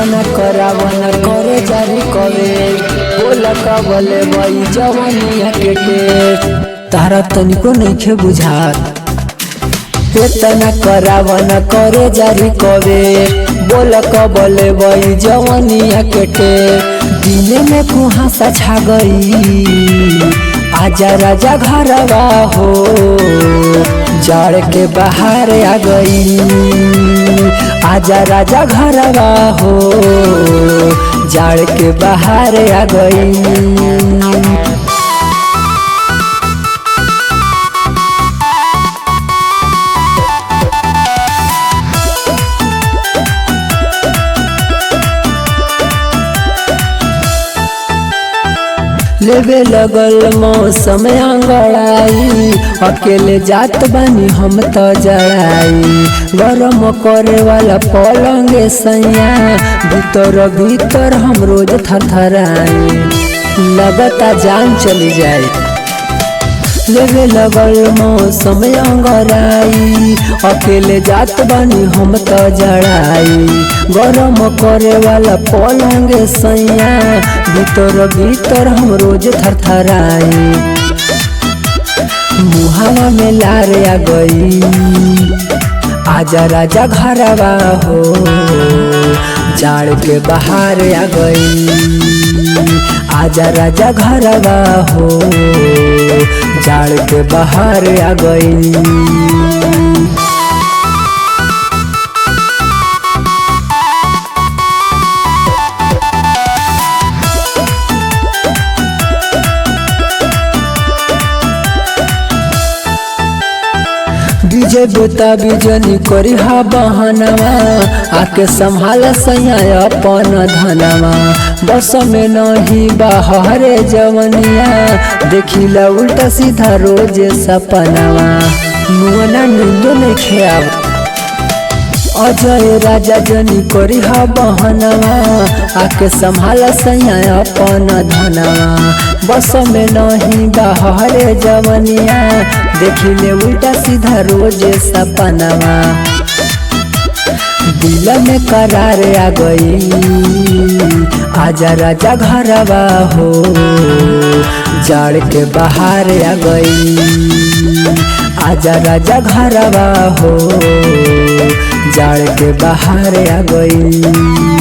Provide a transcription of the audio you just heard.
इतना करावन करे जारी कवे बोला कबले वही जवानिया के टेस्ट तारा तनिको नइखे बुझात। इतना करावन करे जारी कवे बोला कबले वही जवानिया के टेस्ट दिन में कुहासा छा गई आजा राजा घरवा हो जाड़ के बाहर आ गई आजा राजा घरवा हो जाड़ के बाहर आ गई। लेवे लगल मौसम अंगड़ाई अकेले जात बानी हम तो जड़ाई गरम करे वाला पलंगे सैया भीतर भीतर हम रोज थरथराई लगता जान चली जाए। लेवे लगल मौसम अंगड़ाई अकेले जात बानी हम तो जड़ाई गरम करे वाला पलंगे सैया भीतर भीतर हम रोज थरथराई मुहावा में लार आ गई आजा राजा घरवा हो जाड़ के बाहर आ गई आजा राजा घरवा हो जाड़ के बाहर आ गई। डीजे बोता बिजनी करी हा बहनवा आके संभाल सैया अपन धनवा बस में नहीं बाहरे जवनिया देखिला उल्टा सीधा रोज सपनवा मुआना नींदो नहीं खेआव अजय राजा जनी करी हा बहनवा आके संभाल सैया अपन धनवा बस में नहीं बाहरे जवनिया देखिले उल्टा सीधा रोज सपनवा दिल में करार आ गई आजा राजा घरवा हो जाड़ के बाहर आ गई आजा राजा घरवा हो जाड़ के बाहर आ गई।